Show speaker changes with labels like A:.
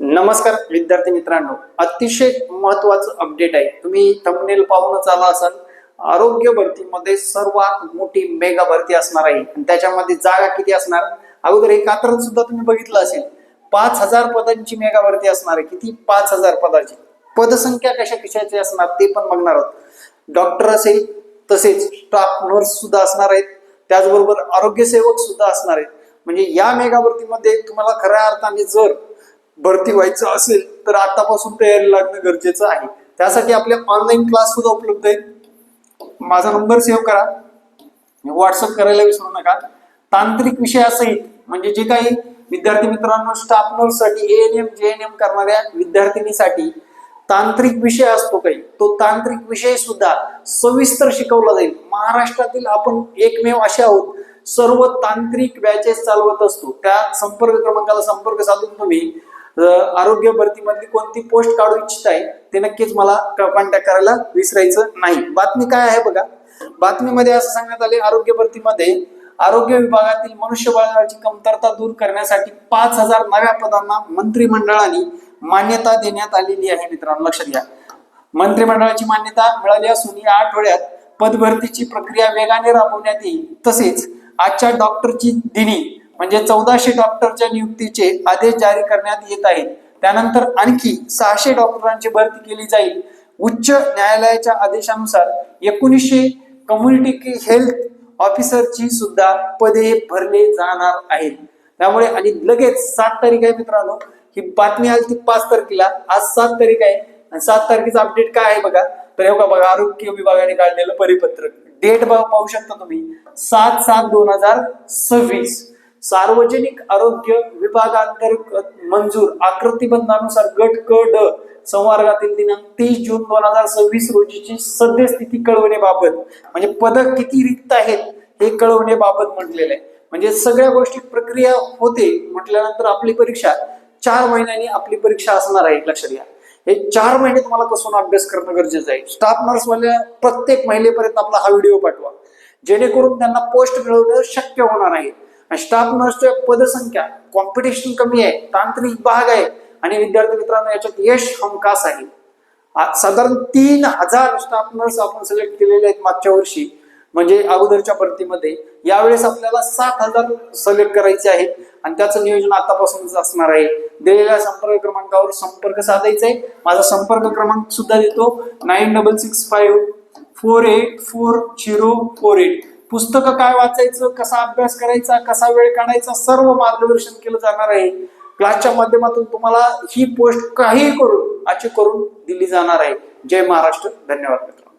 A: नमस्कार विद्यार्थी मित्रांनो, अतिशय महत्त्वाचं अपडेट आहे. तुम्ही थंबनेल पाहूनच आला असाल. आरोग्य भरतीमध्ये सर्वात मोठी मेगा भरती असणार आहे आणि त्याच्यामध्ये जागा किती असणार? अगोदर हे कात्रण सुद्धा तुम्ही बघितलं असेल. 5,000 पदांची मेगा भरती असणार आहे. किती? 5,000 पदाची. पदसंख्या कशा कशाची असणार ते पण बघणार आहोत. डॉक्टर असेल, तसेच स्टाफ नर्स सुद्धा असणार आहेत, त्याचबरोबर आरोग्य सेवक सुद्धा असणार आहेत. म्हणजे या मेगा भरतीमध्ये तुम्हाला खऱ्या अर्थाने जर भरती व्हायचं असेल तर आतापासून तयारी लागणं गरजेचं आहे. त्यासाठी आपले ऑनलाईन क्लास सुद्धा उपलब्ध आहेत. माझा नंबर सेव्ह करा, व्हॉट्सअप करायला विसरू नका. तांत्रिक विषयासहित म्हणजे जे काही विद्यार्थी मित्रांनो स्टाफ नर्स साठी एएनएम जेएनएम करणाऱ्या विद्यार्थिनीसाठी तांत्रिक विषय असतो काही, तो तांत्रिक विषय सुद्धा सविस्तर शिकवला जाईल. महाराष्ट्रातील आपण एकमेव असे आहोत सर्व तांत्रिक बॅचेस चालवत असतो. त्या संपर्क क्रमांकाला संपर्क साधून तुम्ही आरोग्य भरतीमधली कोणती पोस्ट काढू इच्छिताय ते नक्कीच मला कॉन्टॅक्ट करायला विसरायचं नाही. बातमी काय आहे बघा. बातमीमध्ये असं सांगण्यात आले, आरोग्य भरतीमध्ये आरोग्य विभागातील मनुष्यबळाची कमतरता दूर करण्यासाठी 5,000 नव्या पदांना मंत्रिमंडळाने मान्यता देण्यात आलेली आहे. मित्रांनो लक्षात घ्या, मंत्रिमंडळाची मान्यता मिळाली असून या आठवड्यात पदभरतीची प्रक्रिया वेगाने राबवण्यात येईल. तसेच आजच्या डॉक्टरची दिनी म्हणजे 1400 डॉक्टरच्या नियुक्तीचे आदेश जारी करण्यात येत आहेत. त्यानंतर आणखी 600 डॉक्टरांची भरती केली जाईल. उच्च न्यायालयाच्या आदेशानुसार 1900 कम्युनिटी हेल्थ ऑफिसरची सुद्धा पदे भरले जाणार आहेत. त्यामुळे आणि लगेच 7 तारीख आहे मित्रांनो. ही बातमी आली ती 5 तारखेला, आज 7 तारीख आहे आणि 7 तारखेचा अपडेट काय आहे बघा. तर हे बघा, आरोग्य विभागाने काढलेलं परिपत्रक, डेट पाहू शकता तुम्ही, 7/7/2026. सार्वजनिक आरोग्य विभागांतर्गत मंजूर आकृतीबंधानुसार गट क ड संवर्गातील दिनांक 30 जून 2026 रोजीची सद्यस्थिती कळवण्याबाबत म्हणजे पद किती रिक्त आहेत हे कळवण्याबाबत म्हटलेलं आहे. म्हणजे सगळ्या गोष्टी प्रक्रिया होते म्हटल्यानंतर आपली परीक्षा 4 महिन्यांनी आपली परीक्षा असणार आहे. लक्षात घ्या, हे 4 महिने तुम्हाला कसून अभ्यास करणं गरजेचं आहे. स्टाफ नर्स वाल्या प्रत्येक महिलेपर्यंत आपला हा व्हिडिओ पाठवा, जेणेकरून त्यांना पोस्ट मिळवणं शक्य होणार आहे. स्टाफ नर्सच्या पदसंख्या, कॉम्पिटिशन कमी आहे, तांत्रिक भाग आहे आणि विद्यार्थी मित्रांनो याच्यात यश हमखास आहे. साधारण 3,000 स्टाफ नर्स आपण सिलेक्ट केलेले आहेत मागच्या वर्षी म्हणजे अगोदरच्या भरतीमध्ये. यावेळेस आपल्याला 7,000 सिलेक्ट करायचे आहेत आणि त्याचं नियोजन आतापासूनच असणार आहे. दिलेल्या संपर्क क्रमांकावर संपर्क साधायचा आहे. माझा संपर्क क्रमांक सुद्धा देतो, 9665484048. पुस्तकं काय वाचायचं, कसा अभ्यास करायचा, कसा वेळ काढायचा, सर्व मार्गदर्शन केलं जाणार आहे. क्लासच्या माध्यमातून तुम्हाला ही पोस्ट काही करून अचीव करून दिली जाणार आहे. जय महाराष्ट्र. धन्यवाद मित्रांनो.